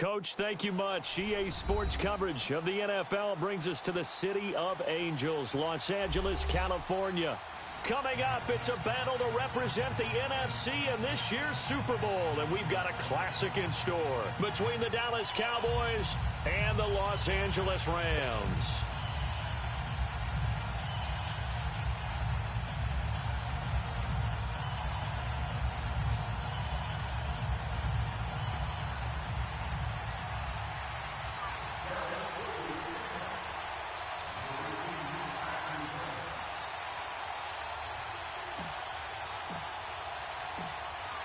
Coach, thank you much. EA Sports coverage of the NFL brings us to the City of Angels, Los Angeles, California. Coming up, it's a battle to represent the NFC in this year's Super Bowl, and we've got a classic in store between the Dallas Cowboys and the Los Angeles Rams.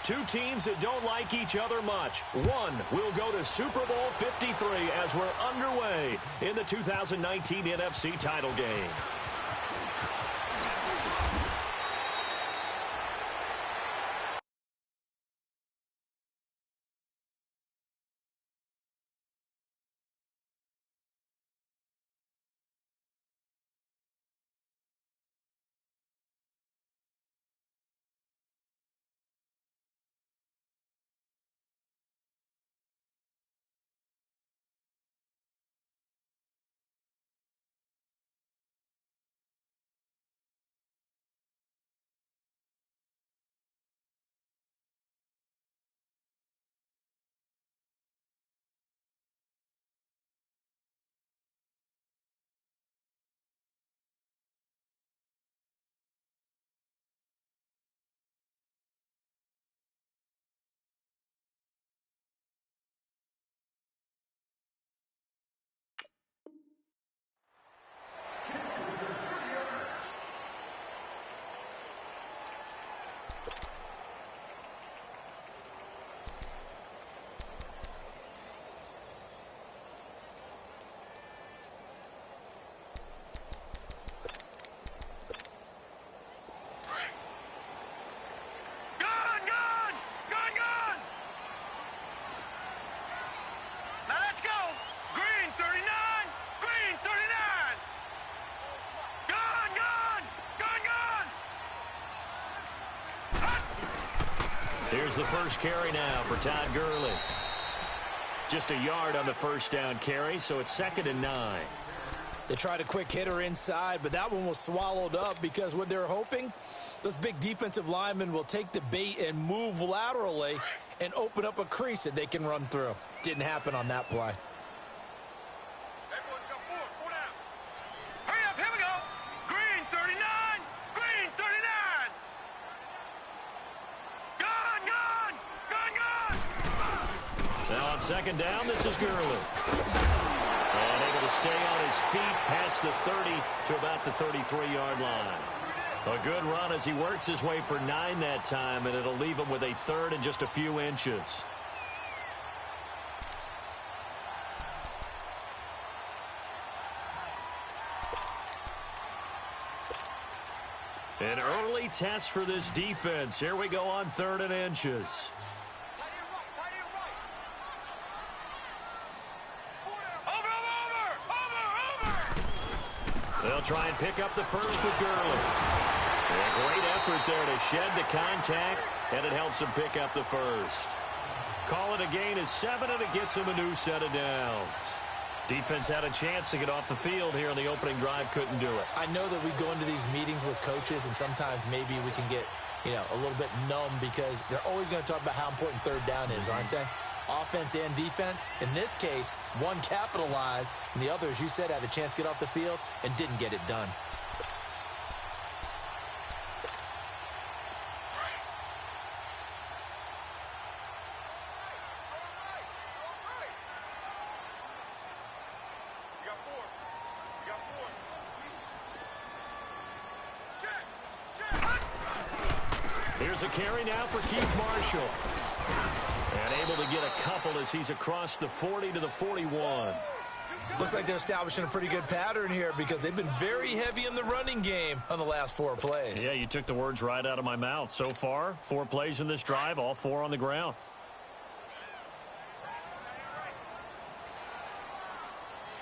Two teams that don't like each other much. One will go to Super Bowl 53 as we're underway in the 2019 NFC title game. Here's the first carry now for Todd Gurley. Just a yard on the first down carry, so it's 2nd and 9. They tried a quick hitter inside, but that one was swallowed up because what they're hoping, those big defensive linemen will take the bait and move laterally and open up a crease that they can run through. Didn't happen on that play. Second down, this is Gurley. And able to stay on his feet past the 30 to about the 33-yard line. A good run as he works his way for 9 that time, and it'll leave him with a 3rd and just a few inches. An early test for this defense. Here we go on 3rd and inches. They'll try and pick up the first with Gurley. A great effort there to shed the contact, and it helps him pick up the first. Call it a gain of 7, and it gets him a new set of downs. Defense had a chance to get off the field here on the opening drive, couldn't do it. I know that we go into these meetings with coaches, and sometimes maybe we can get, a little bit numb because they're always going to talk about how important 3rd down is, aren't they? Offense and defense. In this case, one capitalized, and the other, as you said, had a chance to get off the field and didn't get it done. Here's a carry now for Keith Marshall. And able to get a couple as he's across the 40 to the 41. Looks like they're establishing a pretty good pattern here because they've been very heavy in the running game on the last 4 plays. Yeah, you took the words right out of my mouth. So far, 4 plays in this drive, all 4 on the ground.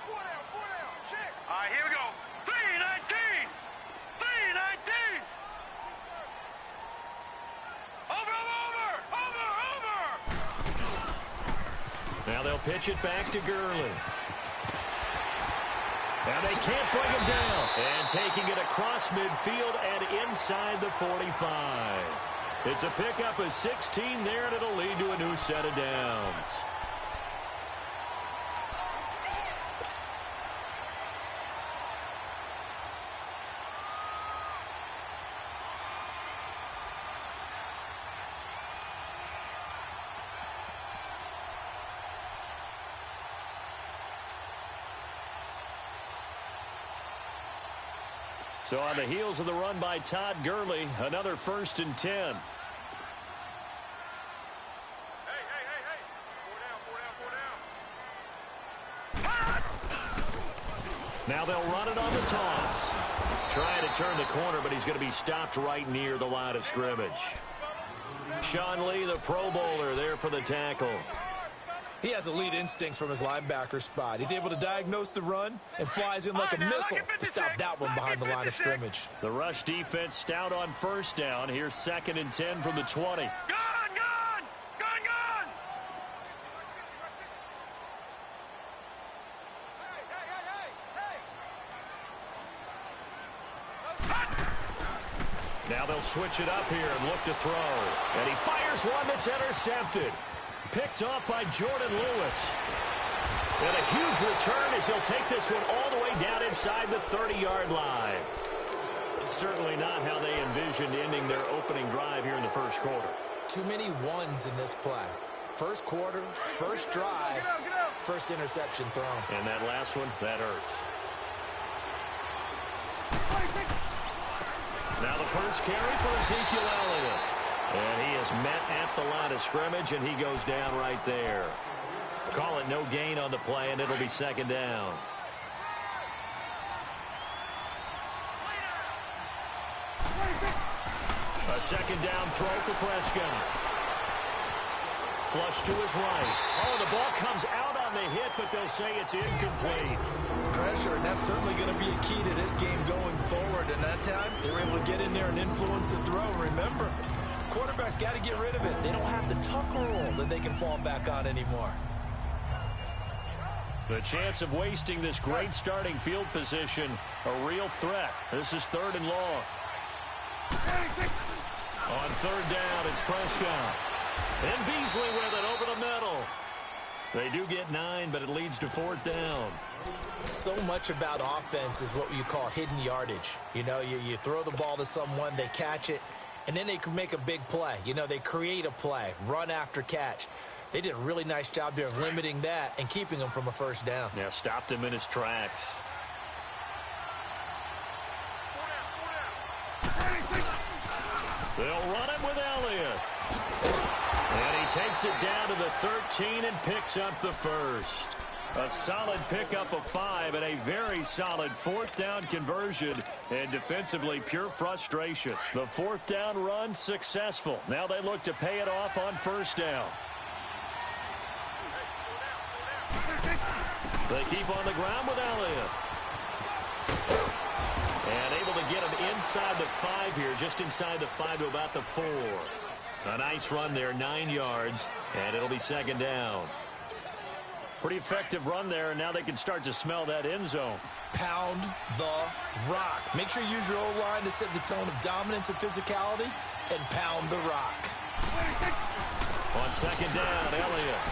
All right, here we go. 319! 319! Over! Now they'll pitch it back to Gurley. And they can't bring him down. And taking it across midfield and inside the 45. It's a pickup of 16 there, and it'll lead to a new set of downs. So on the heels of the run by Todd Gurley, another 1st and 10. Now they'll run it on the toss. Trying to turn the corner, but he's going to be stopped right near the line of scrimmage. Sean Lee, the Pro Bowler, there for the tackle. He has elite instincts from his linebacker spot. He's able to diagnose the run and flies in like a missile to stop that one behind the line of scrimmage. The rush defense stout on 1st down. Here's 2nd and 10 from the 20. Gone! Now they'll switch it up here and look to throw. And he fires one that's intercepted. Picked off by Jordan Lewis. And a huge return as he'll take this one all the way down inside the 30-yard line. Certainly not how they envisioned ending their opening drive here in the 1st quarter. Too many ones in this play. 1st quarter, 1st drive, 1st interception thrown. And that last one, that hurts. Now the first carry for Ezekiel Elliott. And he is met at the line of scrimmage, and he goes down right there. Call it no gain on the play, and it'll be 2nd down. A 2nd down throw for Prescott. Flush to his right. Oh, the ball comes out on the hit, but they'll say it's incomplete. Pressure, and that's certainly going to be a key to this game going forward. And that time, they were able to get in there and influence the throw. Remember, quarterbacks got to get rid of it. They don't have the tuck rule that they can fall back on anymore. The chance of wasting this great starting field position, a real threat. This is 3rd and long. On 3rd down, it's Prescott. And Beasley with it over the middle. They do get 9, but it leads to 4th down. So much about offense is what you call hidden yardage. You know, you throw the ball to someone, they catch it, and then they can make a big play. You know, they create a play, run after catch. They did a really nice job there of limiting that and keeping him from a 1st down. Yeah, stopped him in his tracks. They'll run it with Elliott. And he takes it down to the 13 and picks up the 1st. A solid pickup of 5 and a very solid 4th down conversion. And defensively, pure frustration. The 4th down run successful. Now they look to pay it off on 1st down. They keep on the ground with Elliott. And able to get him inside the 5 here, just inside the 5 to about the 4. A nice run there, 9 yards, and it'll be 2nd down. Pretty effective run there, and now they can start to smell that end zone. Pound the rock. Make sure you use your O-line to set the tone of dominance and physicality, and pound the rock. On 2nd down, Elliott.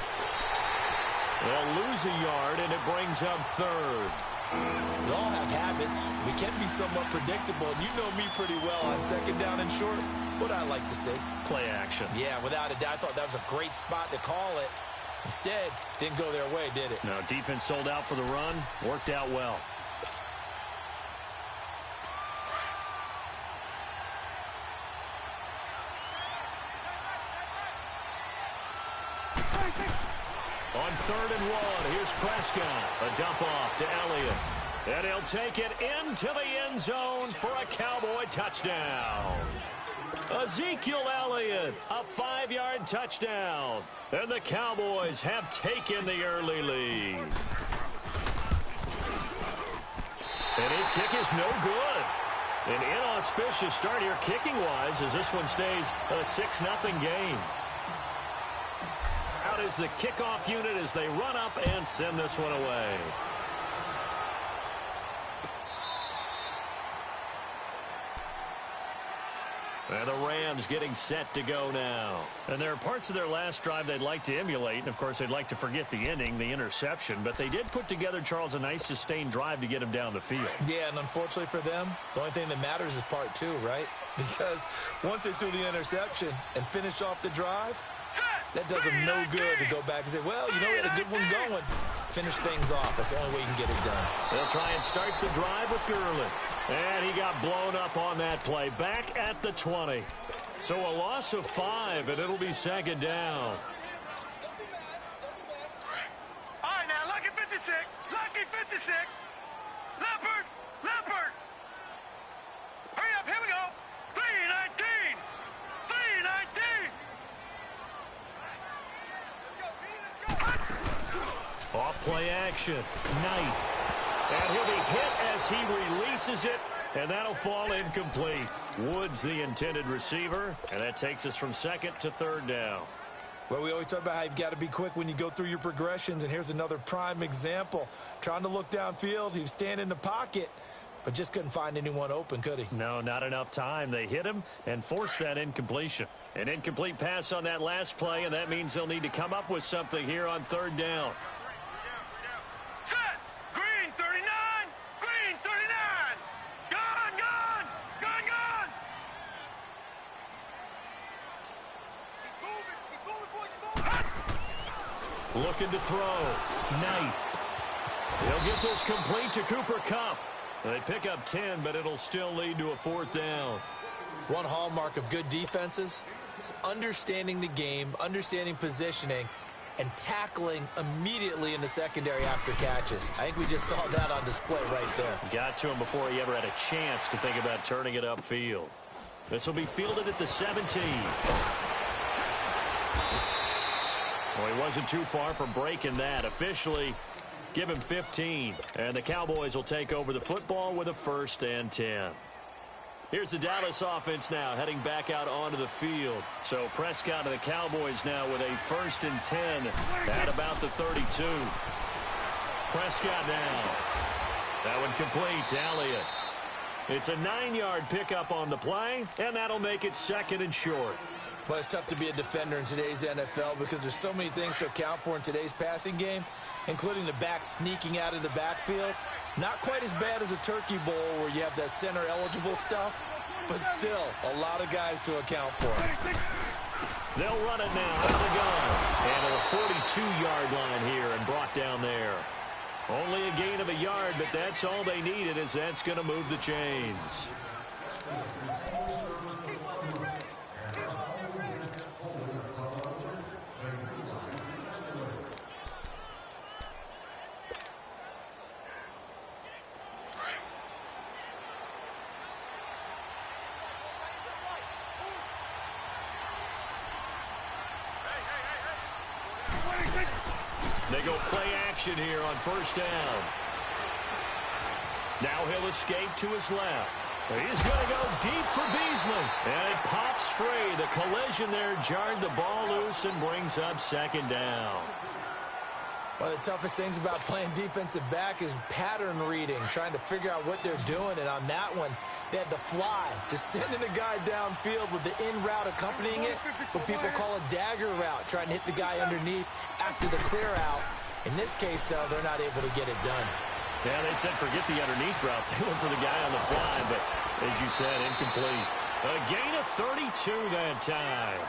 They'll lose a yard, and it brings up 3rd. We all have habits. We can be somewhat predictable, and you know me pretty well on 2nd down and short. What I like to say? Play action. Yeah, without a doubt. I thought that was a great spot to call it. Instead, didn't go their way, did it? No, defense sold out for the run. Worked out well. On 3rd and 1, here's Prescott. A dump off to Elliott. And he'll take it into the end zone for a Cowboy touchdown. Ezekiel Elliott, a 5-yard touchdown. And the Cowboys have taken the early lead. And his kick is no good. An inauspicious start here kicking-wise as this one stays a 6-0 game. Out is the kickoff unit as they run up and send this one away. And the Rams getting set to go now. And there are parts of their last drive they'd like to emulate. And, of course, they'd like to forget the ending, the interception. But they did put together, Charles, a nice sustained drive to get him down the field. Yeah, and unfortunately for them, the only thing that matters is part two, right? Because once they threw the interception and finished off the drive, that does them no good to go back and say, well, you know, we had a good one going. Finish things off. That's the only way you can get it done. They'll try and start the drive with Gurley. And he got blown up on that play. Back at the 20. So a loss of 5, and it'll be second down. All right, now, lucky 56. Lucky 56. Leopard. Leopard. Hurry up. Here we go. 319. 319. Off play action. Knight. And he'll be hit as he releases it, and that'll fall incomplete. Woods the intended receiver, and that takes us from second to third down. Well, we always talk about how you've got to be quick when you go through your progressions, and here's another prime example. Trying to look downfield, he was standing in the pocket, but just couldn't find anyone open, could he? No, not enough time. They hit him and forced that incompletion. An incomplete pass on that last play, and that means they'll need to come up with something here on third down. Set. Green 39. Green 39. Gone, gone. Gone, gone. He's moving, Looking to throw. Knight. He'll get this complete to Cooper Kupp. They pick up 10, but it'll still lead to a fourth down. One hallmark of good defenses is understanding the game, understanding positioning, and tackling immediately in the secondary after catches. I think we just saw that on display right there. Got to him before he ever had a chance to think about turning it upfield. This will be fielded at the 17. Well, he wasn't too far from breaking that. Officially, give him 15. And the Cowboys will take over the football with a 1st and 10. Here's the Dallas offense now heading back out onto the field. So Prescott and the Cowboys now with a 1st and 10 at about the 32. Prescott now. That one complete to Elliott. It's a 9-yard pickup on the play, and that'll make it 2nd and short. Well, it's tough to be a defender in today's NFL because there's so many things to account for in today's passing game, including the back sneaking out of the backfield. Not quite as bad as a turkey bowl where you have that center-eligible stuff, but still a lot of guys to account for. They'll run it now out of the gun. And at a 42-yard line here and brought down there. Only a gain of a yard, but that's all they needed, as that's going to move the chains. They go play action here on 1st down. Now he'll escape to his left. He's going to go deep for Beasley. And it pops free. The collision there jarred the ball loose and brings up 2nd down. One of the toughest things about playing defensive back is pattern reading, trying to figure out what they're doing. And on that one, they had the fly, just sending a guy downfield with the in route accompanying it, what people call a dagger route, trying to hit the guy underneath after the clear out. In this case, though, they're not able to get it done. Yeah, they said forget the underneath route. They went for the guy on the fly, but as you said, incomplete. A gain of 32 that time.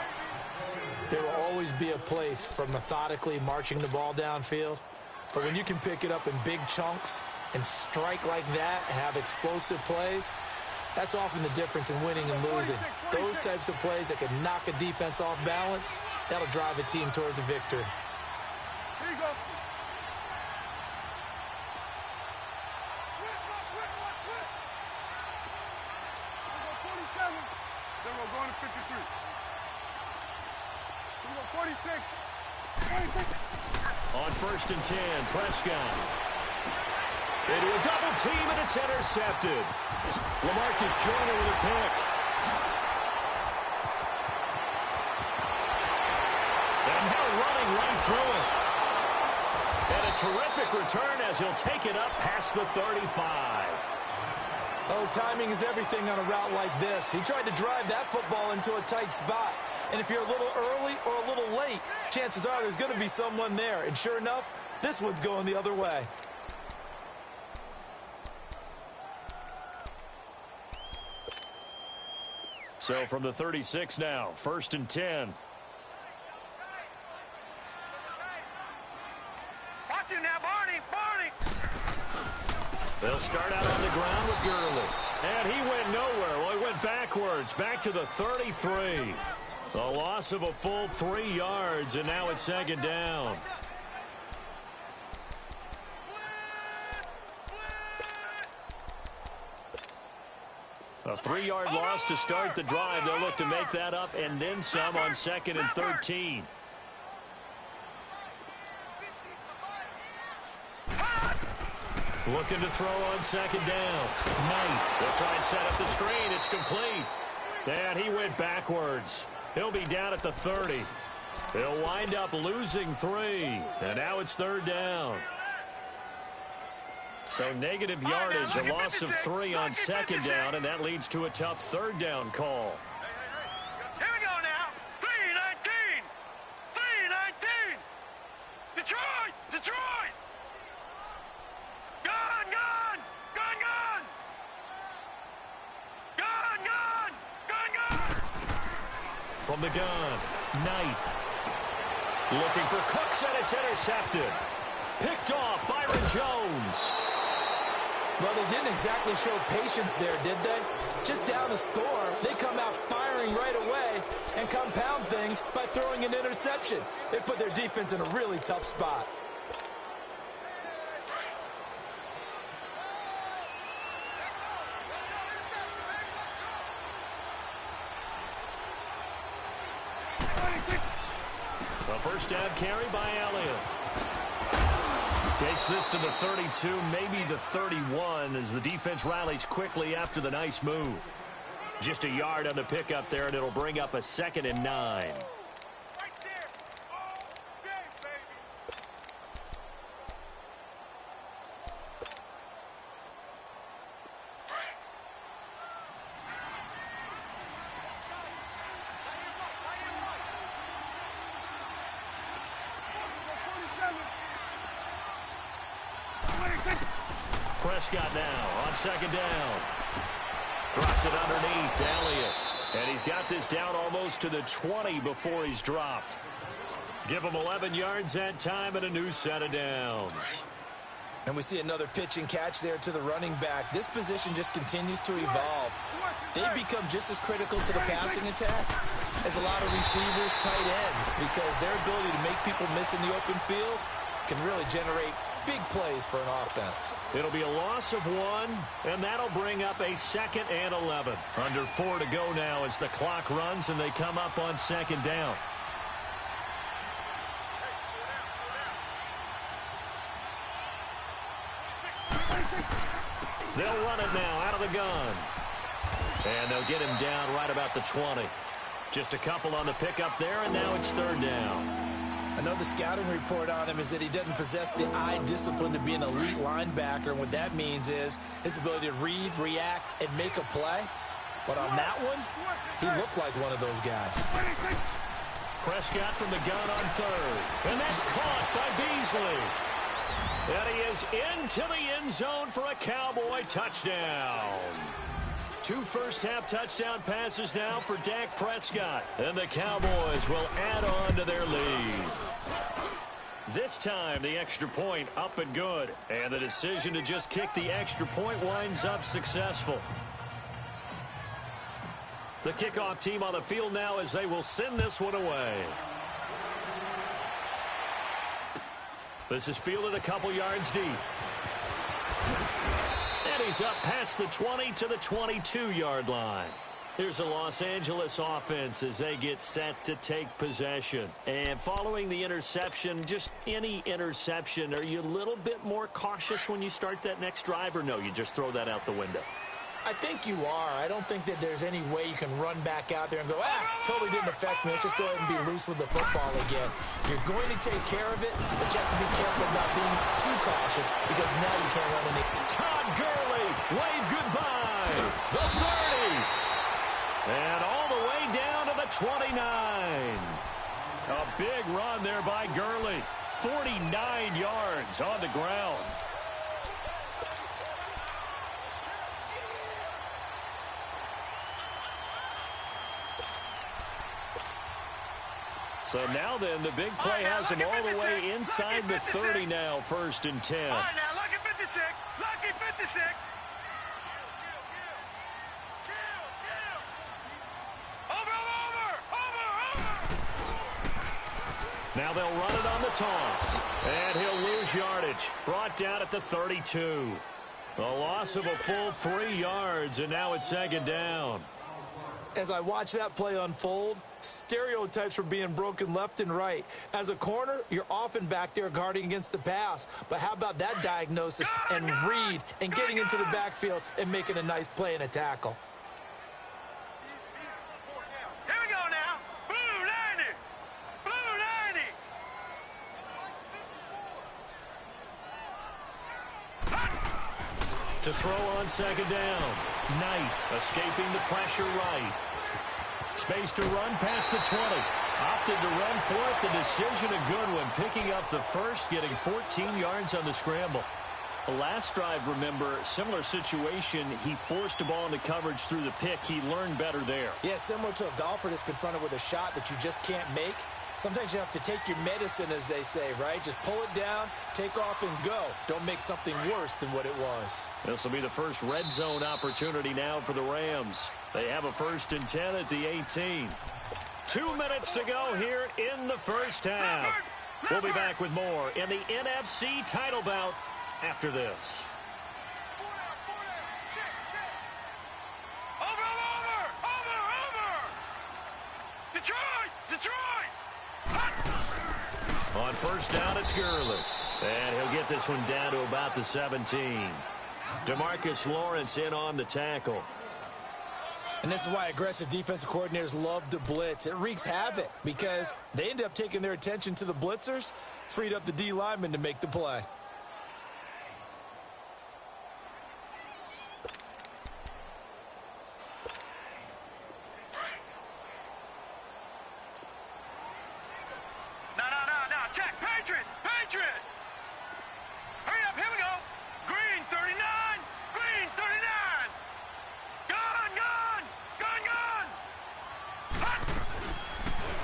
There will always be a place for methodically marching the ball downfield. But when you can pick it up in big chunks and strike like that, have explosive plays, that's often the difference in winning and losing. Those types of plays that can knock a defense off balance, that'll drive a team towards a victory. Here you go. Then we're going to 53. We go 46. 46. On 1st and 10, Prescott. Into a double team, and it's intercepted. LaMarcus Joyner with a pick. And now running right through it. And a terrific return as he'll take it up past the 35. Oh, timing is everything on a route like this. He tried to drive that football into a tight spot. And if you're a little early or a little late, chances are there's going to be someone there. And sure enough, this one's going the other way. So from the 36 now, 1st and 10. Watch him now, Barney. They'll start out on the ground with Gurley. And he went nowhere. Well, he went backwards, back to the 33. A loss of a full 3 yards, and now it's 2nd down. A 3-yard loss to start the drive. They'll look to make that up and then some on 2nd and 13. Looking to throw on 2nd down. Knight. They'll try and set up the screen. It's complete. And he went backwards. He'll be down at the 30. They'll wind up losing 3. And now it's 3rd down. So negative yardage, a loss of 3 on 2nd down, and that leads to a tough 3rd down call. Here we go now. 3-19. 3-19. Detroit. Gun. From the gun, Knight. Looking for Cooks, and it's intercepted. Picked off Byron Jones. Well, they didn't exactly show patience there, did they? Just down a score, they come out firing right away and compound things by throwing an interception. They put their defense in a really tough spot. A first down carry by Elliott. Takes this to the 32, maybe the 31, as the defense rallies quickly after the nice move. Just a yard on the pickup there, and it'll bring up a 2nd and 9. Prescott now on 2nd down. Drops it underneath to Elliott. And he's got this down almost to the 20 before he's dropped. Give him 11 yards that time and a new set of downs. And we see another pitch and catch there to the running back. This position just continues to evolve. They've become just as critical to the passing attack as a lot of receivers, tight ends, because their ability to make people miss in the open field can really generate big plays for an offense. It'll be a loss of 1, and that'll bring up a 2nd and 11. Under 4 to go now as the clock runs, and they come up on 2nd down. They'll run it now out of the gun. And they'll get him down right about the 20. Just a couple on the pickup there, and now it's 3rd down. I know the scouting report on him is that he doesn't possess the eye discipline to be an elite linebacker, and what that means is his ability to read, react, and make a play. But on that one, he looked like one of those guys. Prescott from the gun on 3rd, and that's caught by Beasley. And he is into the end zone for a Cowboy touchdown. 2 first-half touchdown passes now for Dak Prescott. And the Cowboys will add on to their lead. This time, the extra point up and good. And the decision to just kick the extra point winds up successful. The kickoff team on the field now as they will send this one away. This is fielded a couple yards deep. And he's up past the 20 to the 22-yard line. Here's a Los Angeles offense as they get set to take possession. And following the interception, just any interception, are you a little bit more cautious when you start that next drive, or no, you just throw that out the window? I think you are. I don't think that there's any way you can run back out there and go, totally didn't affect me. Let's just go ahead and be loose with the football again. You're going to take care of it, but you have to be careful about being too cautious because now you can't run any. Todd Gurley, wave goodbye. The 30. And all the way down to the 29. A big run there by Gurley. 49 yards on the ground. So now then, the big play has him all the way inside the 30 now, 1st and 10. All right, now, lucky 56. Lucky 56. Now they'll run it on the toss. And he'll lose yardage. Brought down at the 32. A loss of a full 3 yards, and now it's 2nd down. As I watch that play unfold, stereotypes were being broken left and right. As a corner, you're often back there guarding against the pass. But how about that diagnosis and read and getting into the backfield and making a nice play and a tackle? Here we go now. Blue 90. Blue 90. To throw on 2nd down. Knight escaping the pressure right. Space to run past the 20. Opted to run for it. The decision a good one. Picking up the first, getting 14 yards on the scramble. The last drive, remember, similar situation. He forced a ball into coverage through the pick. He learned better there. Yeah, similar to a golfer that's confronted with a shot that you just can't make. Sometimes you have to take your medicine, as they say, right? Just pull it down, take off, and go. Don't make something worse than what it was. This will be the first red zone opportunity now for the Rams. They have a 1st and 10 at the 18. 2 minutes to go here in the first half. We'll be back with more in the NFC title bout after this. Over. Detroit. On 1st down, it's Gurley. And he'll get this one down to about the 17. DeMarcus Lawrence in on the tackle. And this is why aggressive defensive coordinators love to blitz. It wreaks havoc because they end up taking their attention to the blitzers, freed up the D lineman to make the play. No. Check. Patriot. Hurry up. Here we go. Green 39. Green 39. Gone.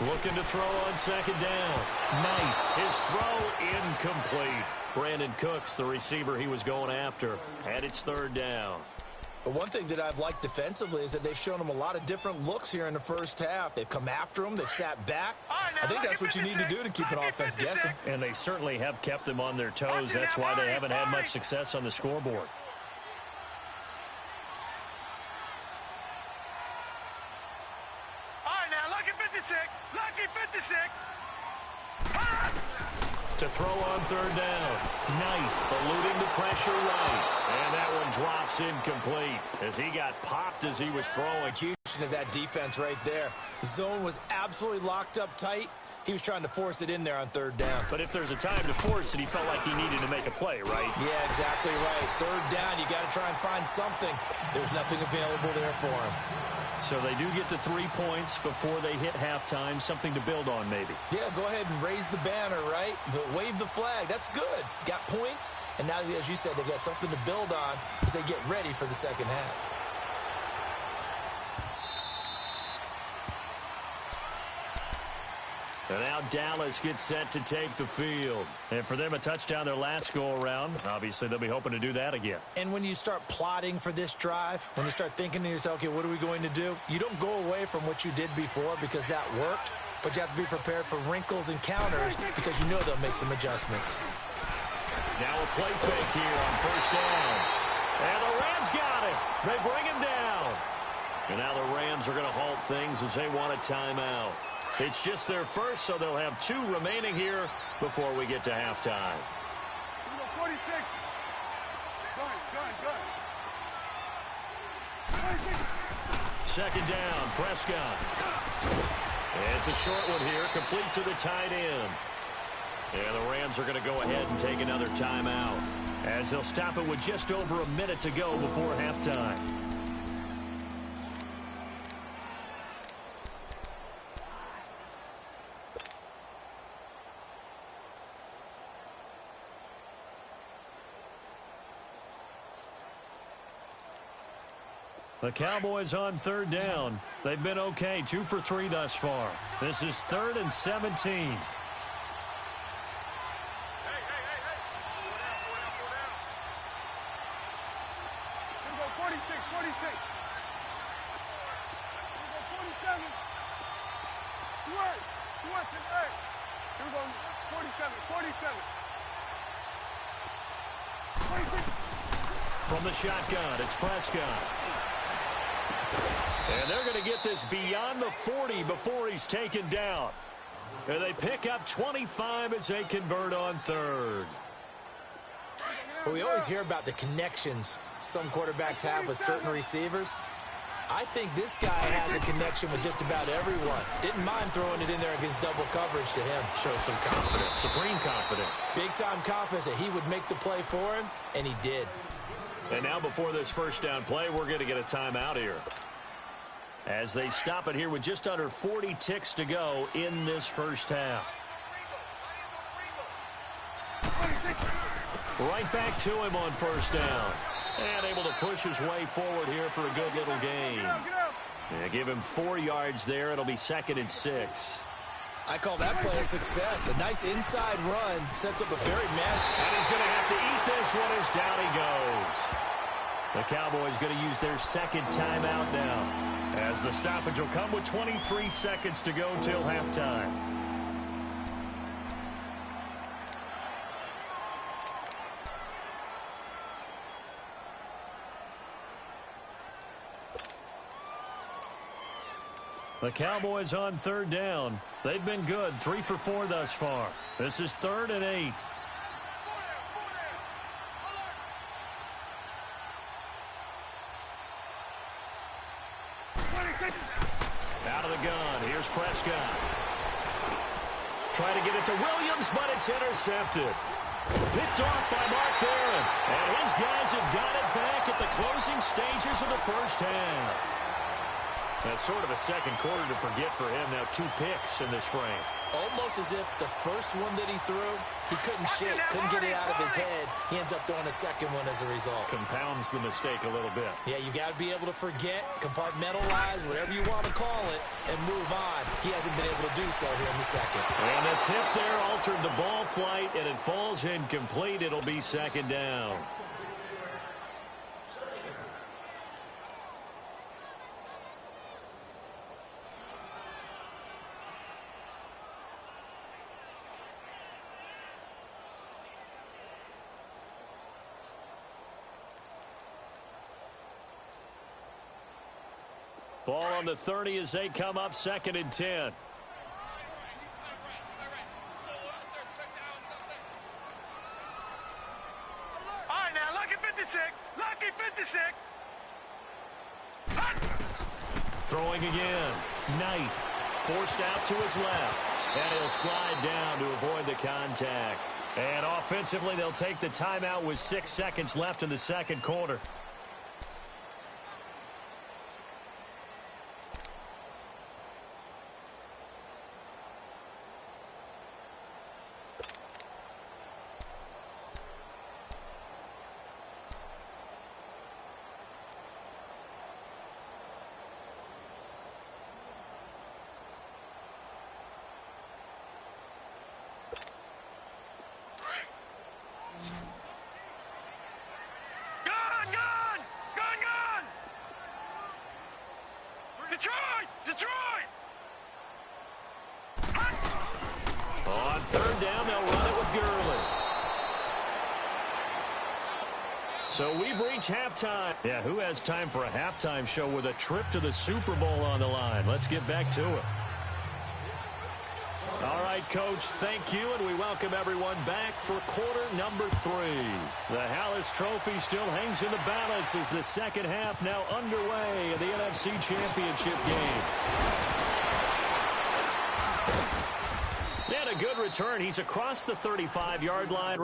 Looking to throw on 2nd down. Knight, his throw incomplete. Brandon Cooks, the receiver he was going after. And it's 3rd down. But one thing that I've liked defensively is that they've shown him a lot of different looks here in the first half. They've come after him. They've sat back. I think that's what you need to do to keep an offense guessing. And they certainly have kept them on their toes. That's why they haven't had much success on the scoreboard. All right, now, lucky 56. To throw on 3rd down. Knight eluding the pressure right. And that one drops incomplete as he got popped as he was throwing. Execution of that defense right there. Zone was absolutely locked up tight. He was trying to force it in there on 3rd down. But if there's a time to force it, he felt like he needed to make a play, right? Yeah, exactly right. 3rd down, you got to try and find something. There's nothing available there for him. So they do get the 3 points before they hit halftime. Something to build on, maybe. Yeah, go ahead and raise the banner, right? Wave the flag. That's good. Got points. And now, as you said, they got something to build on as they get ready for the second half. And now Dallas gets set to take the field. And for them, a touchdown their last go-around. Obviously, they'll be hoping to do that again. And when you start plotting for this drive, when you start thinking to yourself, okay, what are we going to do? You don't go away from what you did before because that worked, but you have to be prepared for wrinkles and counters because you know they'll make some adjustments. Now a play fake here on 1st down. And the Rams got it. They bring him down. And now the Rams are going to halt things as they want a timeout. It's just their first, so they'll have 2 remaining here before we get to halftime. 46. Good. Second down, Prescott. It's a short one here, complete to the tight end. And the Rams are going to go ahead and take another timeout, as they'll stop it with just over a minute to go before halftime. The Cowboys on third down. They've been okay, 2 for 3 thus far. This is 3rd and 17. From the shotgun, it's Prescott. And they're going to get this beyond the 40 before he's taken down. And they pick up 25 as they convert on third. Well, we always hear about the connections some quarterbacks have with certain receivers. I think this guy has a connection with just about everyone. Didn't mind throwing it in there against double coverage to him. Shows some confidence, supreme confidence. Big-time confidence that he would make the play for him, and he did. And now before this first down play, we're going to get a timeout here, as they stop it here with just under 40 ticks to go in this first half. Right back to him on first down. And able to push his way forward here for a good little gain. Yeah, give him 4 yards there. It'll be 2nd and 6. I call that play a success. A nice inside run sets up a very And he's going to have to eat this one as down he goes. The Cowboys going to use their second timeout now, as the stoppage will come with 23 seconds to go till halftime. The Cowboys on third down. They've been good, 3 for 4 thus far. This is 3rd and 8. Out of the gun, here's Prescott. Try to get it to Williams, but it's intercepted. Picked off by Mark Barron. And his guys have got it back at the closing stages of the first half. That's sort of a second quarter to forget for him. Now 2 picks in this frame. Almost as if the first one that he threw, he couldn't shake, couldn't get it out of his head. He ends up throwing a second one as a result. Compounds the mistake a little bit. Yeah, you got to be able to forget, compartmentalize, whatever you want to call it, and move on. He hasn't been able to do so here in the second. And the tip there altered the ball flight, and it falls incomplete. It'll be 2nd down. Ball on the 30 as they come up, 2nd and 10. All right, now, lucky 56. Lucky 56. Throwing again. Knight forced out to his left. And he'll slide down to avoid the contact. And offensively, they'll take the timeout with 6 seconds left in the second quarter. Detroit! On third down, they'll run it with Gurley. So we've reached halftime. Yeah, who has time for a halftime show with a trip to the Super Bowl on the line? Let's get back to it. All right, Coach. Thank you, and we welcome everyone back for quarter number 3. The Hallis Trophy still hangs in the balance as the second half now underway in the NFC Championship game. And a good return. He's across the 35-yard line.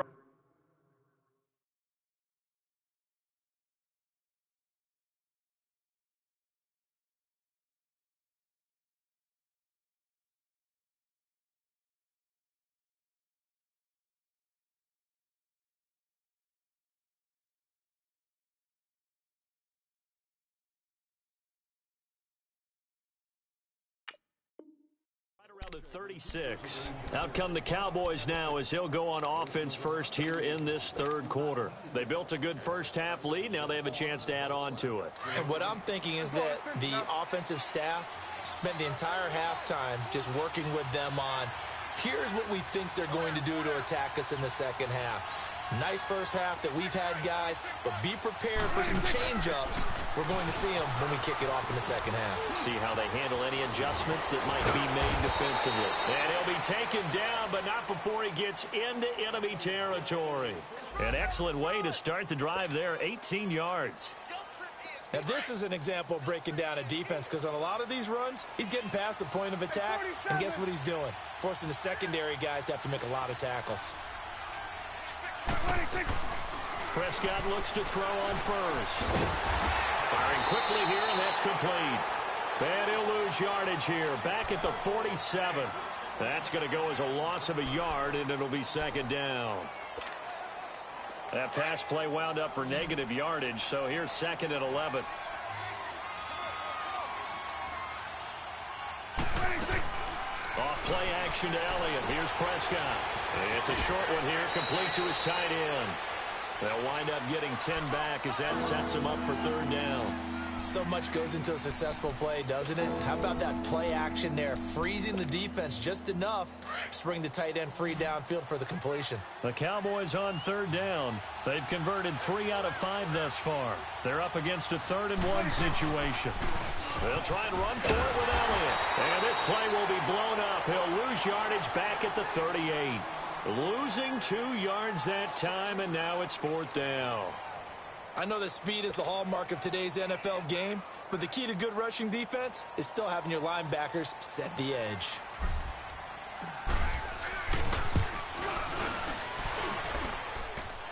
Around the 36. Out come the Cowboys now as he'll go on offense first here in this third quarter. They built a good first half lead. Now they have a chance to add on to it. And what I'm thinking is that the offensive staff spent the entire halftime just working with them on, here's what we think they're going to do to attack us in the second half. Nice first half that we've had, guys, but be prepared for some change-ups. We're going to see them when we kick it off in the second half. See how they handle any adjustments that might be made defensively. And he'll be taken down, but not before he gets into enemy territory. An excellent way to start the drive there, 18 yards. Now, this is an example of breaking down a defense, because on a lot of these runs, he's getting past the point of attack, and guess what he's doing? Forcing the secondary guys to have to make a lot of tackles. Prescott looks to throw on first. Firing quickly here, and that's complete. And he'll lose yardage here, back at the 47. That's going to go as a loss of a yard, and it'll be second down. That pass play wound up for negative yardage, so here's second and 11. Off play action to Elliott. Here's Prescott. It's a short one here, complete to his tight end. They'll wind up getting 10 back as that sets him up for third down. So much goes into a successful play, doesn't it? How about that play action there, freezing the defense just enough to bring the tight end free downfield for the completion. The Cowboys on third down. They've converted 3 out of 5 thus far. They're up against a 3rd-and-1 situation. They'll try and run for it with Elliott. And this play will be blown up. He'll lose yardage back at the 38. Losing 2 yards that time, and now it's 4th down. I know that speed is the hallmark of today's NFL game, but the key to good rushing defense is still having your linebackers set the edge.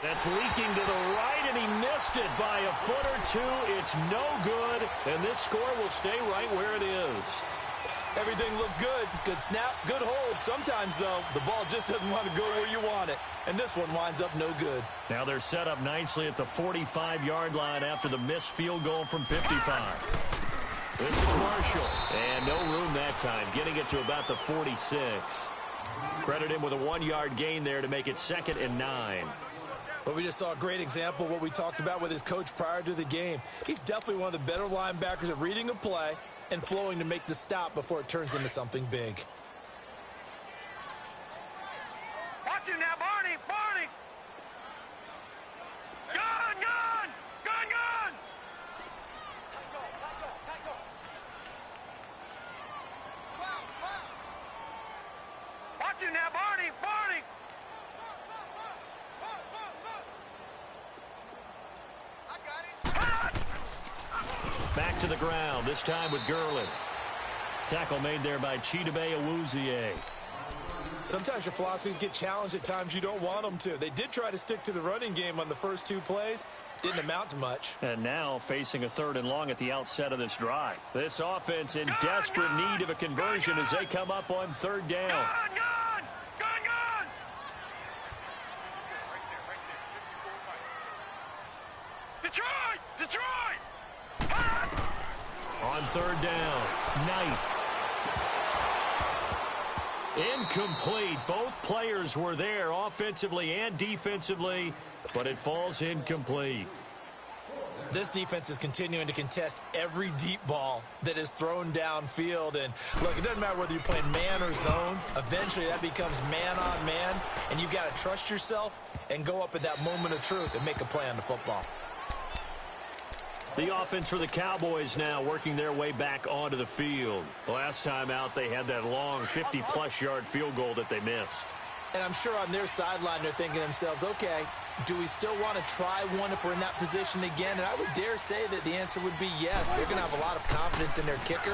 That's leaking to the right, and he missed it by a foot or two. It's no good, and this score will stay right where it is. Everything looked good. Good snap, good hold. Sometimes, though, the ball just doesn't want to go where you want it, and this one winds up no good. Now they're set up nicely at the 45-yard line after the missed field goal from 55. This is Marshall, and no room that time, getting it to about the 46. Credit him with a 1-yard gain there to make it 2nd and 9. But we just saw a great example of what we talked about with his coach prior to the game. He's definitely one of the better linebackers at reading a play and flowing to make the stop before it turns into something big. Watch him now, Barney! Barney! Gun! Gun! Gun! Gun! Watch him now, Barney! Barney! Back to the ground, this time with Gurley. Tackle made there by Chidobe Awuzie. Sometimes your philosophies get challenged at times you don't want them to. They did try to stick to the running game on the first 2 plays. Didn't amount to much. And now facing a 3rd and long at the outset of this drive. This offense in desperate need of a conversion as they come up on 3rd down. Gun! Gun! Gun! Gun! Detroit! Detroit! On 3rd down, Knight. Incomplete. Both players were there offensively and defensively, but it falls incomplete. This defense is continuing to contest every deep ball that is thrown downfield. And look, it doesn't matter whether you're playing man or zone. Eventually that becomes man on man, and you've got to trust yourself and go up at that moment of truth and make a play on the football. The offense for the Cowboys now working their way back onto the field. Last time out, they had that long 50-plus yard field goal that they missed. And I'm sure on their sideline they're thinking to themselves, okay, do we still want to try one if we're in that position again? And I would dare say that the answer would be yes. They're going to have a lot of confidence in their kicker.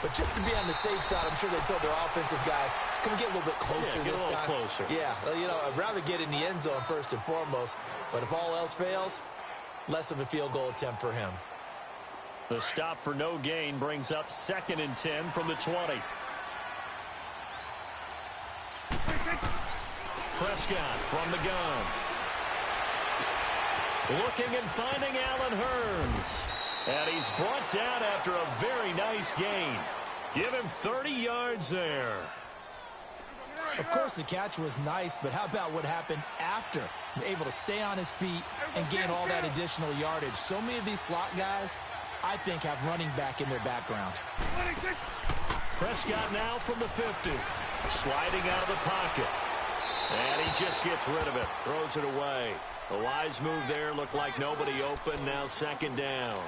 But just to be on the safe side, I'm sure they told their offensive guys, can we get a little bit closer this time? Closer. Yeah, well, you know, I'd rather get in the end zone first and foremost. But if all else fails, less of a field goal attempt for him. The stop for no gain brings up 2nd and 10 from the 20. Prescott from the gun. Looking and finding Allen Hurns. And he's brought down after a very nice gain. Give him 30 yards there. Of course, the catch was nice, but how about what happened after? Able to stay on his feet and gain all that additional yardage. So many of these slot guys, I think, have running back in their background. Prescott now from the 50. Sliding out of the pocket. And he just gets rid of it. Throws it away. A wise move there. Looked like nobody open. Now 2nd down.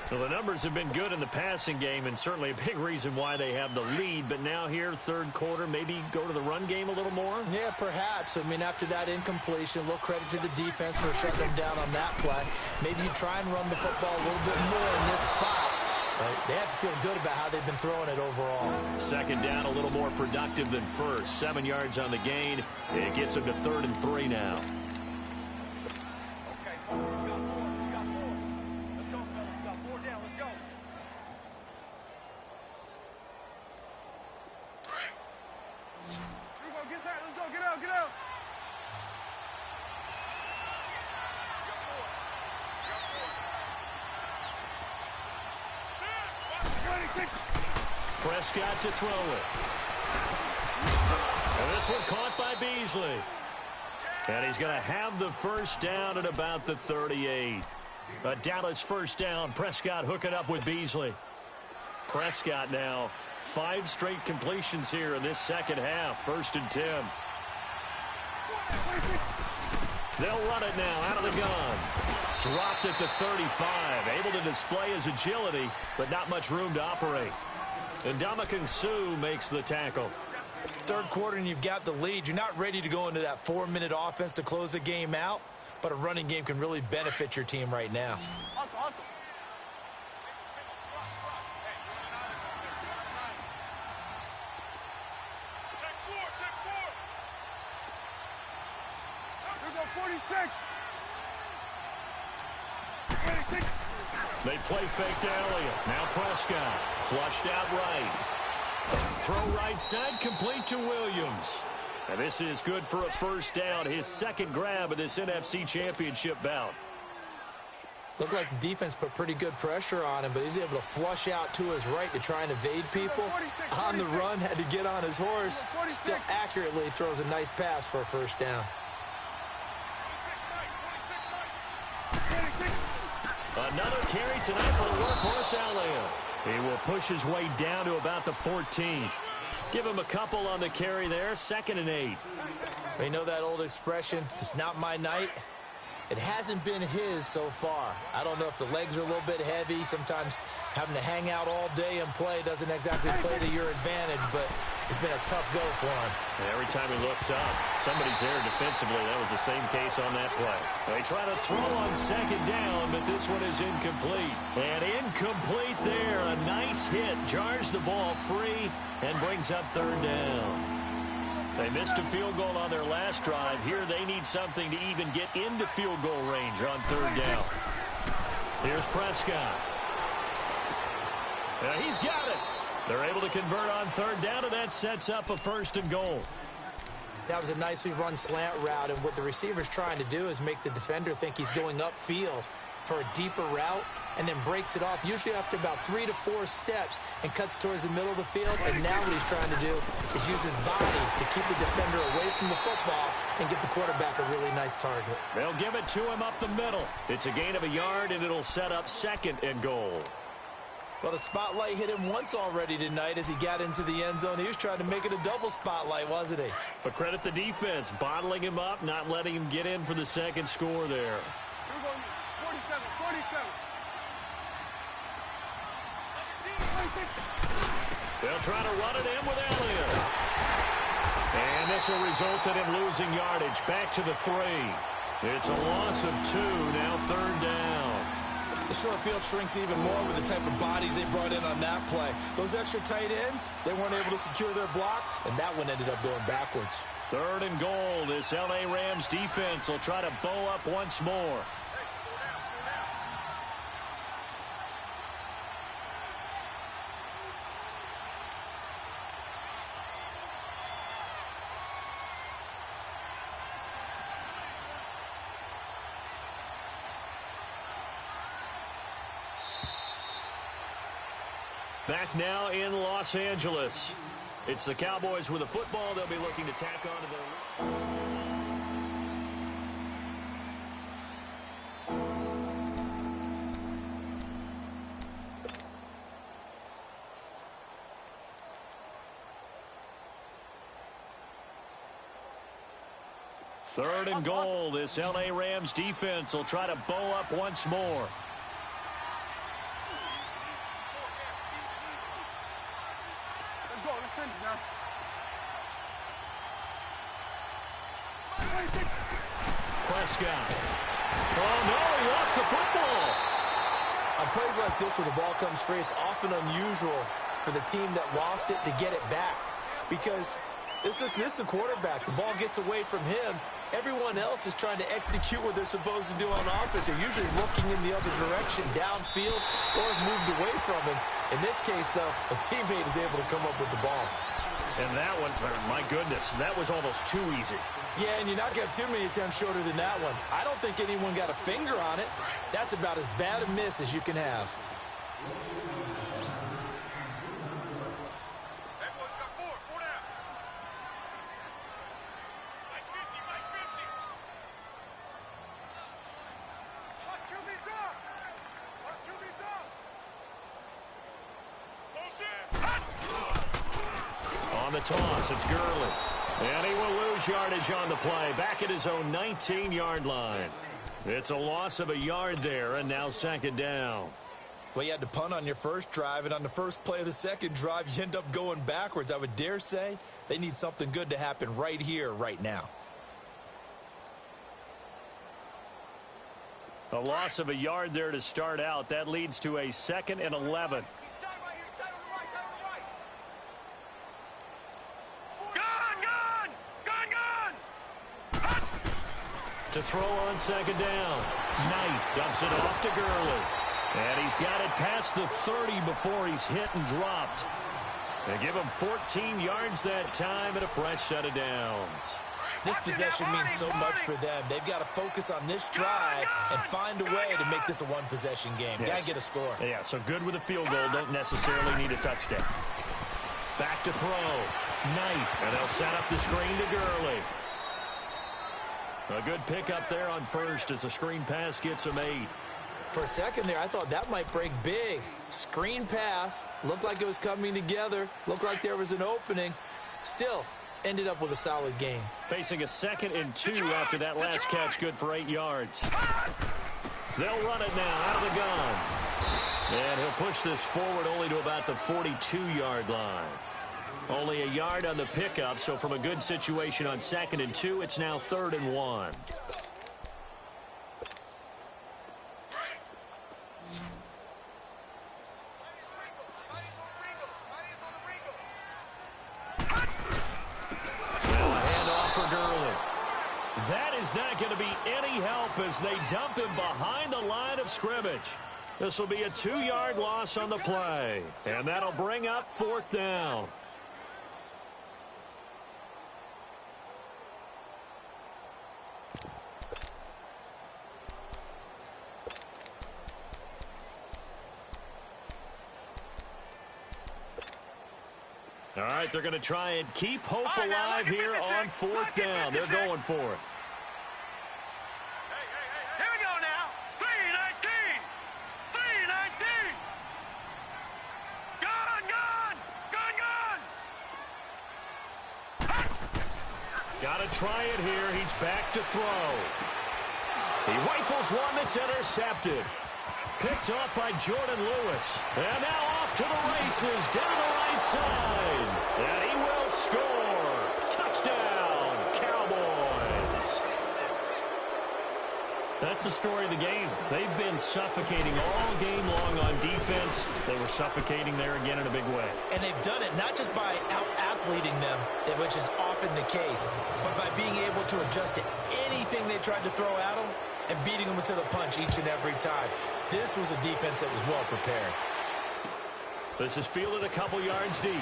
So the numbers have been good in the passing game, and certainly a big reason why they have the lead. But now here, 3rd quarter, maybe go to the run game a little more? Yeah, perhaps. I mean, after that incompletion, a little credit to the defense for shutting them down on that play. Maybe you try and run the football a little bit more in this spot. But they have to feel good about how they've been throwing it overall. 2nd down, a little more productive than first. 7 yards on the gain. It gets them to 3rd and 3 now. Prescott to throw it. And this one caught by Beasley. And he's going to have the 1st down at about the 38. A Dallas 1st down. Prescott hooking up with Beasley. Prescott now 5 straight completions here in this 2nd half. 1st and 10. They'll run it now out of the gun. Dropped at the 35. Able to display his agility, but not much room to operate. And Ndamukong Suh makes the tackle. 3rd quarter and you've got the lead. You're not ready to go into that 4-minute offense to close the game out, but a running game can really benefit your team right now. Awesome. Check 4. Here we go, 46. They play fake to Elliott. Now Prescott. Flushed out right. Throw right side, complete to Williams. And this is good for a 1st down. His 2nd grab of this NFC Championship bout. Looked like the defense put pretty good pressure on him, but he's able to flush out to his right to try and evade people. On the run, had to get on his horse. Still accurately throws a nice pass for a 1st down. Another carry tonight for the workhorse Elliott. He will push his way down to about the 14. Give him a couple on the carry there. 2nd and 8. You know that old expression, it's not my night? It hasn't been his so far. I don't know if the legs are a little bit heavy. Sometimes having to hang out all day and play doesn't exactly play to your advantage, but it's been a tough go for him. And every time he looks up, somebody's there defensively. That was the same case on that play. They try to throw on 2nd down, but this one is incomplete. And incomplete there. A nice hit. Jars the ball free and brings up 3rd down. They missed a field goal on their last drive. Here they need something to even get into field goal range on 3rd down. Here's Prescott. He's got it. They're able to convert on 3rd down, and that sets up a 1st and goal. That was a nicely run slant route, and what the receiver's trying to do is make the defender think he's going upfield for a deeper route, and then breaks it off, usually after about 3 to 4 steps, and cuts towards the middle of the field. And now what he's trying to do is use his body to keep the defender away from the football and get the quarterback a really nice target. They'll give it to him up the middle. It's a gain of a yard, and it'll set up 2nd and goal. Well, the spotlight hit him once already tonight as he got into the end zone. He was trying to make it a double spotlight, wasn't he? But credit the defense, bottling him up, not letting him get in for the 2nd score there. They'll try to run it in with Elliott. And this will result in him losing yardage. Back to the 3. It's a loss of 2, now 3rd down. The short field shrinks even more with the type of bodies they brought in on that play. Those extra tight ends, they weren't able to secure their blocks, and that one ended up going backwards. 3rd and goal. This L.A. Rams defense will try to bow up once more. Back now in Los Angeles. It's the Cowboys with the football. They'll be looking to tack on to their... Third and goal. This L.A. Rams defense will try to bow up once more. Prescott. Oh, no, he lost the football. On plays like this where the ball comes free, it's often unusual for the team that lost it to get it back. Because this is the quarterback. The ball gets away from him. Everyone else is trying to execute what they're supposed to do on offense. They're usually looking in the other direction, downfield, or have moved away from him. In this case, though, a teammate is able to come up with the ball. And that one, my goodness, that was almost too easy. Yeah, and you're not going to have too many attempts shorter than that one. I don't think anyone got a finger on it. That's about as bad a miss as you can have. On the toss, it's Gurley. And he will lose yardage on the play. Back at his own 19-yard line. It's a loss of a yard there, and now 2nd down. Well, you had to punt on your first drive, and on the first play of the second drive, you end up going backwards. I would dare say they need something good to happen right here, right now. A loss of a yard there to start out. That leads to a 2nd and 11. To throw on 2nd down. Knight dumps it off to Gurley. And he's got it past the 30 before he's hit and dropped. They give him 14 yards that time and a fresh set of downs. This possession means so much for them. They've got to focus on this drive and find a way to make this a one-possession game. Yes. Got to get a score. Yeah, so good with a field goal. Don't necessarily need a touchdown. Back to throw. Knight. And they'll set up the screen to Gurley. A good pickup there on first as a screen pass gets him 8. For a second there, I thought that might break big. Screen pass. Looked like it was coming together. Looked like there was an opening. Still, ended up with a solid game. Facing a 2nd and 2 after that last catch, good for 8 yards. They'll run it now out of the gun. And he'll push this forward only to about the 42-yard line. Only a yard on the pickup, so from a good situation on 2nd and 2, it's now 3rd and 1. That is not going to be any help as they dump him behind the line of scrimmage. This will be a 2-yard loss on the play, and that'll bring up 4th down. All right, they're going to try and keep hope alive here on 4th down. They're going for it. Here we go now. 3-19. 3-19. Gone. Got to try it here. He's back to throw. He rifles one that's intercepted. Picked off by Jordan Lewis. And now off to the races down the right side. And he will score. Touchdown, Cowboys. That's the story of the game. They've been suffocating all game long on defense. They were suffocating there again in a big way. And they've done it not just by out-athleting them, which is often the case, but by being able to adjust to anything they tried to throw at them and beating them to the punch each and every time. This was a defense that was well prepared. This is fielded a couple yards deep.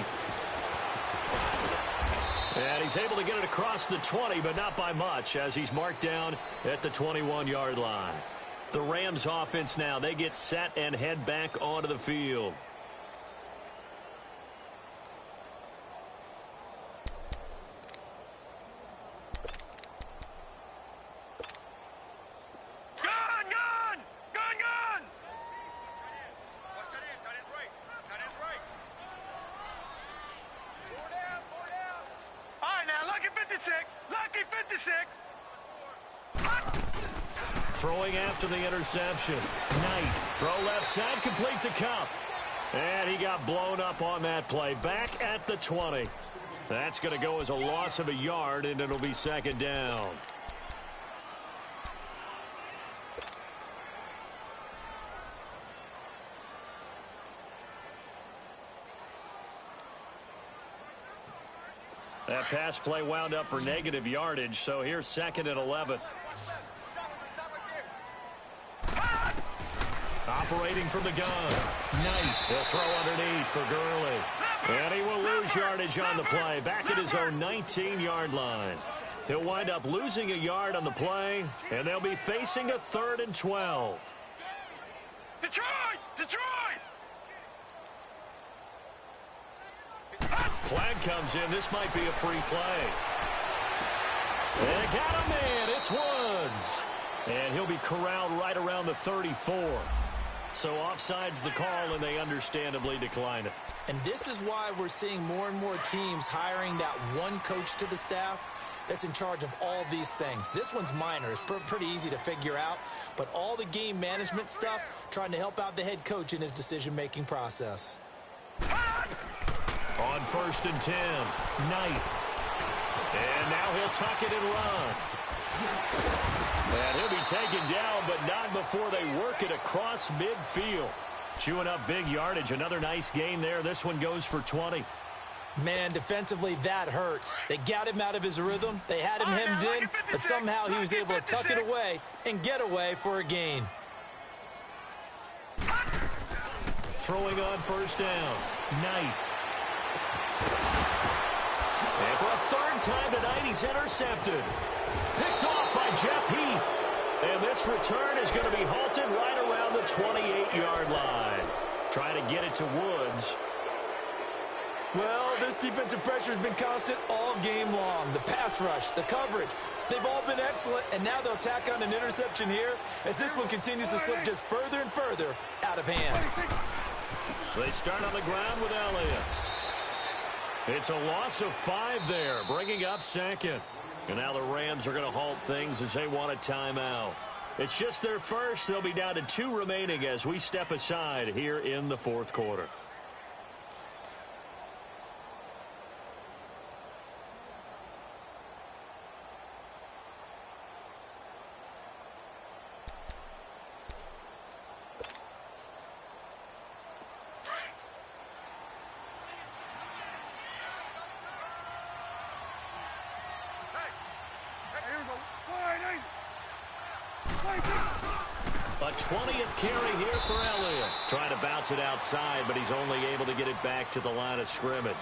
And he's able to get it across the 20, but not by much, as he's marked down at the 21-yard line. The Rams offense now, they get set and head back onto the field. Throwing after the interception. Knight. Throw left side, complete to Cup. And he got blown up on that play. Back at the 20. That's going to go as a loss of a yard, and it'll be second down. That pass play wound up for negative yardage, so here's second and 11. Operating from the gun. Knight. He'll throw underneath for Gurley. And he will lose yardage on the play. Back at his own 19-yard line. He'll wind up losing a yard on the play, and they'll be facing a 3rd and 12. Detroit! Detroit! Flag comes in. This might be a free play. They got him in. It's Woods. And he'll be corralled right around the 34. So offside's the call, and they understandably decline it. And this is why we're seeing more and more teams hiring that one coach to the staff that's in charge of all these things. This one's minor. It's pretty easy to figure out. But all the game management stuff, trying to help out the head coach in his decision-making process. On 1st and 10, Knight. And now he'll tuck it and run. And he'll be taken down, but not before they work it across midfield. Chewing up big yardage. Another nice gain there. This one goes for 20. Man, defensively, that hurts. They got him out of his rhythm. They had him hemmed in, but somehow he was able to tuck it away and get away for a gain. Throwing on 1st down. Knight. And for a 3rd time tonight, he's intercepted. Picked off by Jeff Heath. And this return is going to be halted right around the 28-yard line. Trying to get it to Woods. Well, this defensive pressure has been constant all game long. The pass rush, the coverage, they've all been excellent, and now they'll tack on an interception here as this one continues to slip just further and further out of hand. They start on the ground with Elliott. It's a loss of 5 there, bringing up second. And now the Rams are going to halt things as they want a timeout. It's just their first. They'll be down to 2 remaining as we step aside here in the 4th quarter. A 20th carry here for Elliott. Trying to bounce it outside, but he's only able to get it back to the line of scrimmage.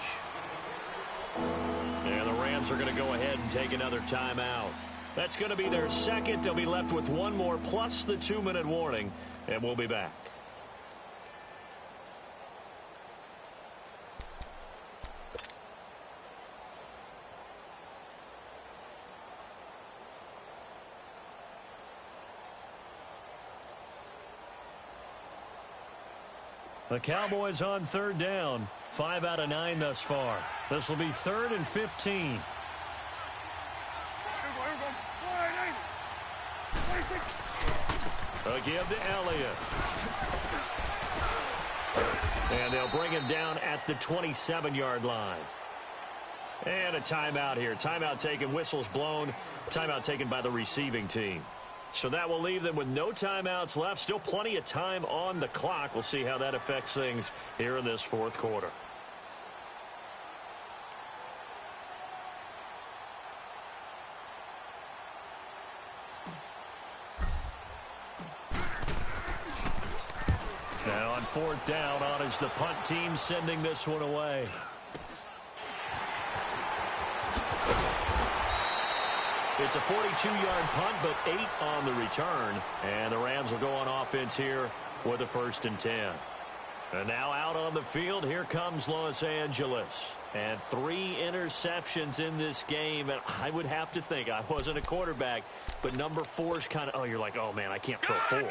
And the Rams are going to go ahead and take another timeout. That's going to be their second. They'll be left with 1 more plus the 2-minute warning, and we'll be back. The Cowboys on 3rd down. 5 out of 9 thus far. This will be 3rd and 15. A give to Elliott. And they'll bring him down at the 27-yard line. And a timeout here. Timeout taken, whistles blown. Timeout taken by the receiving team. So that will leave them with no timeouts left. Still plenty of time on the clock. We'll see how that affects things here in this fourth quarter. Now on fourth down, on is the punt team sending this one away. It's a 42-yard punt, but 8 on the return. And the Rams will go on offense here with a 1st and 10. And now out on the field, here comes Los Angeles. And 3 interceptions in this game. And I would have to think, I wasn't a quarterback, but number 4's kind of, you're like, oh, man, I can't throw 4.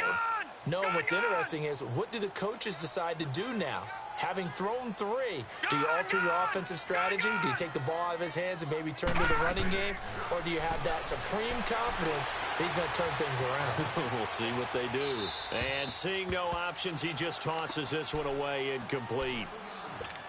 No, what's interesting is, what do the coaches decide to do now? Having thrown 3, do you alter your offensive strategy? Do you take the ball out of his hands and maybe turn to the running game? Or do you have that supreme confidence that he's going to turn things around? We'll see what they do. And seeing no options, he just tosses this one away incomplete.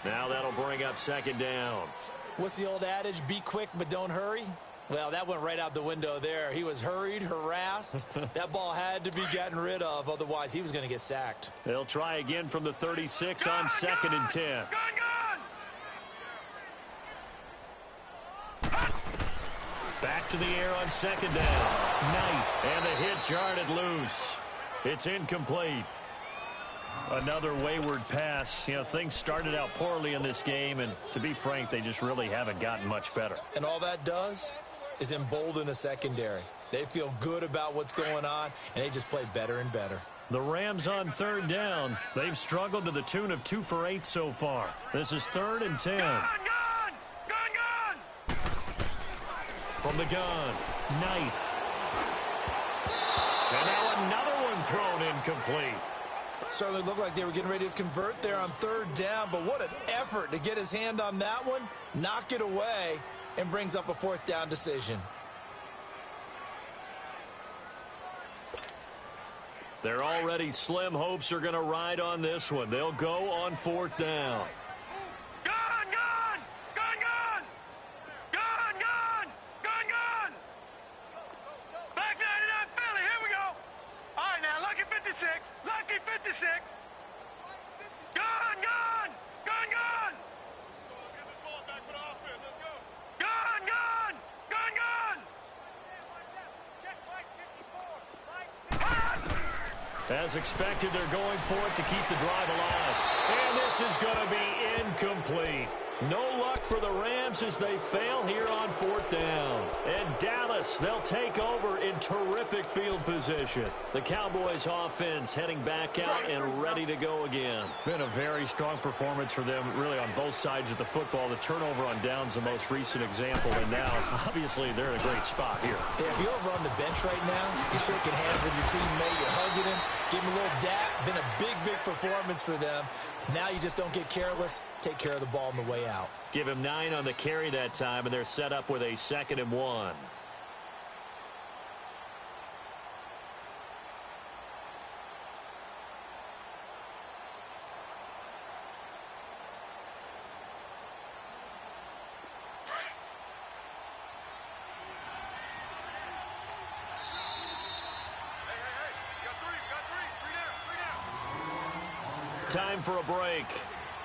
Now that'll bring up 2nd down. What's the old adage? Be quick, but don't hurry? Well, that went right out the window there. He was hurried, harassed. That ball had to be gotten rid of. Otherwise, he was going to get sacked. They'll try again from the 36 on 2nd and 10. Back to the air on 2nd down. Knight, and the hit jarred loose. It's incomplete. Another wayward pass. You know, things started out poorly in this game, and to be frank, they just really haven't gotten much better. And all that does is embolden a secondary. They feel good about what's going on, and they just play better and better. The Rams on 3rd down. They've struggled to the tune of 2 for 8 so far. This is 3rd and 10. Gun! From the gun, Knight. And now another one thrown incomplete. Certainly looked like they were getting ready to convert there on 3rd down, but what an effort to get his hand on that one, knock it away, and brings up a 4th down decision. Their already slim hopes are going to ride on this one. They'll go on 4th down. Back 99 Philly, here we go. All right, now, lucky 56. Lucky 56. Gun! Let's get this ball back for the offense. Let's go. Gun! Check Mike 54. As expected, they're going for it to keep the drive alive. And this is going to be incomplete. No luck for the Rams as they fail here on 4th down. And Dallas, they'll take over in terrific field position. The Cowboys offense heading back out and ready to go again. Been a very strong performance for them, really on both sides of the football. The turnover on downs the most recent example, and now, obviously, they're in a great spot here. Yeah, if you're over on the bench right now, you're shaking hands with your teammate, you're hugging him, give him a little dap. Been a big performance for them. Now you just don't get careless. Take care of the ball on the way out. Give him 9 on the carry that time, and they're set up with a 2nd and 1. Time for a break.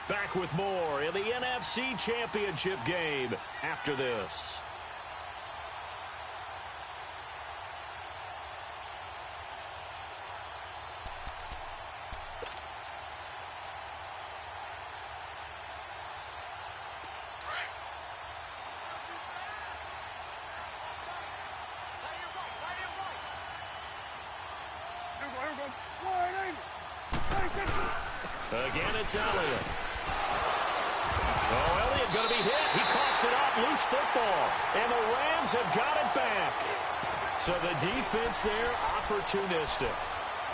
Back with more in the NFC Championship game after this. Again, it's Elliott. Oh, Elliott going to be hit. He coughs it up. Loose football. And the Rams have got it back. So the defense there, opportunistic.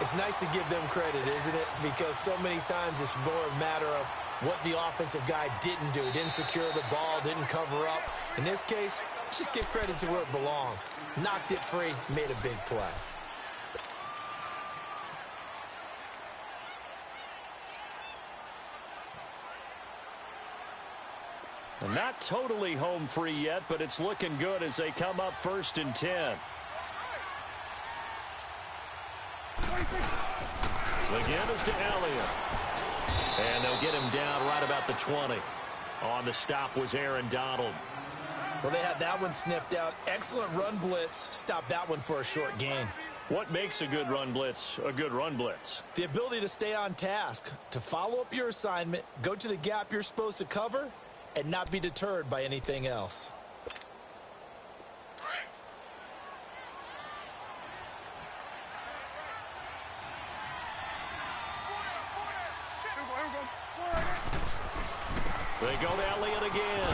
It's nice to give them credit, isn't it? Because so many times it's more a matter of what the offensive guy didn't do. Didn't secure the ball, didn't cover up. In this case, let's just give credit to where it belongs. Knocked it free, made a big play. Not totally home free yet, but it's looking good as they come up 1st and 10. Again is to Elliott. And they'll get him down right about the 20. On the stop was Aaron Donald. Well, they had that one sniffed out. Excellent run blitz. Stopped that one for a short gain. What makes a good run blitz a good run blitz? The ability to stay on task, to follow up your assignment, go to the gap you're supposed to cover, and not be deterred by anything else. They go to Elliott again.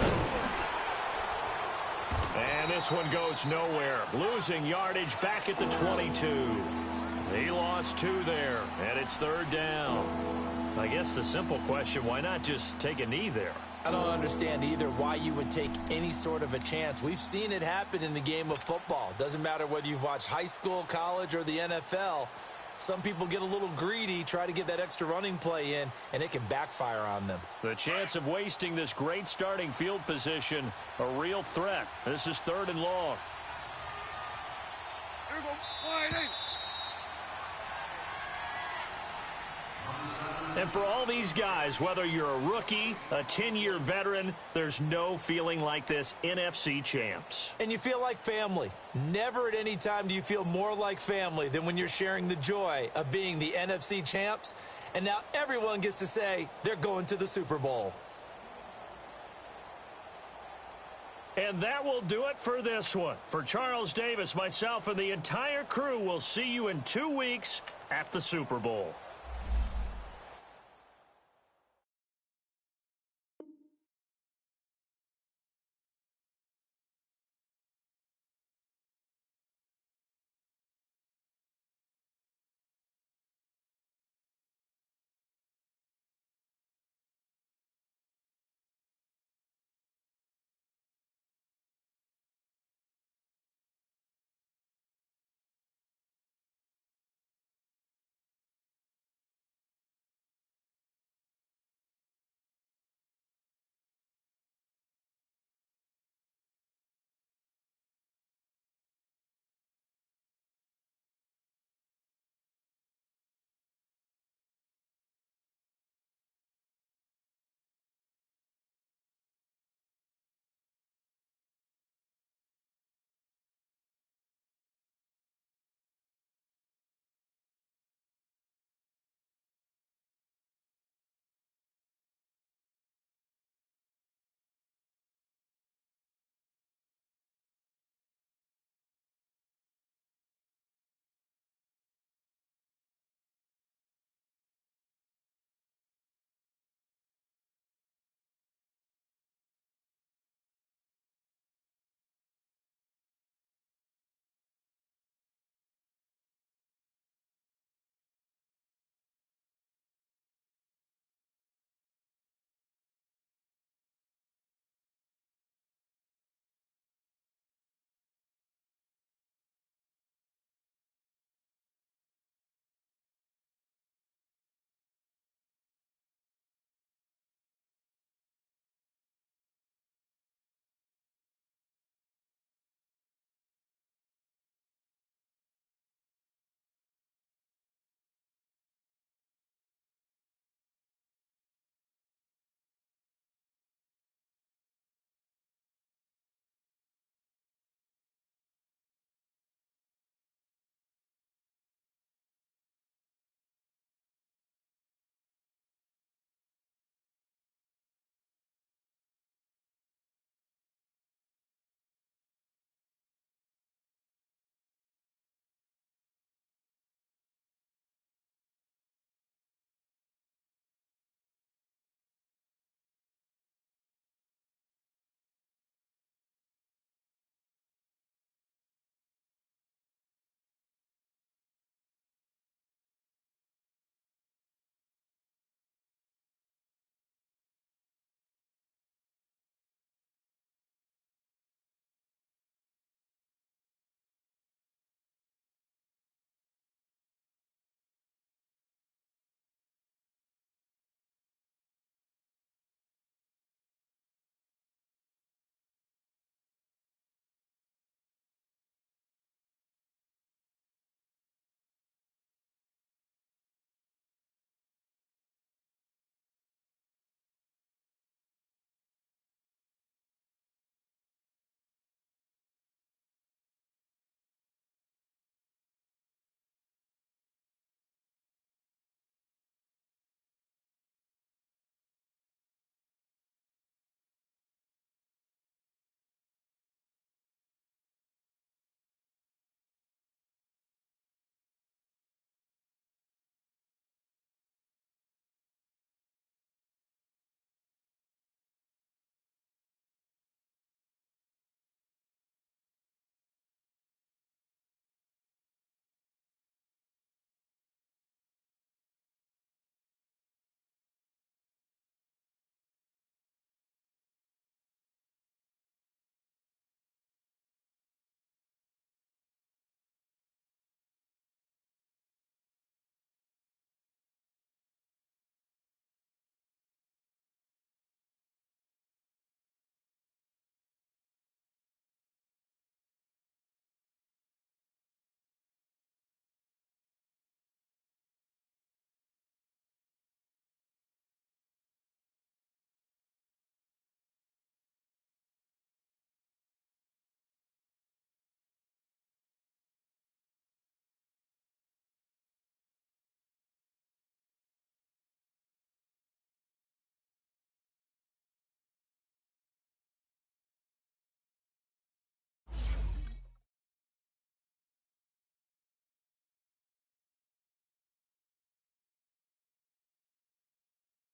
And this one goes nowhere. Losing yardage back at the 22. He lost 2 there, and it's 3rd down. I guess the simple question, why not just take a knee there? I don't understand either why you would take any sort of a chance. We've seen it happen in the game of football. Doesn't matter whether you've watched high school, college, or the NFL. Some people get a little greedy, try to get that extra running play in, and it can backfire on them. The chance of wasting this great starting field position, a real threat. This is 3rd and long. Here we go. And for all these guys, whether you're a rookie, a 10-year veteran, there's no feeling like this NFC champs. And you feel like family. Never at any time do you feel more like family than when you're sharing the joy of being the NFC champs. And now everyone gets to say they're going to the Super Bowl. And that will do it for this one. For Charles Davis, myself, and the entire crew, we'll see you in 2 weeks at the Super Bowl.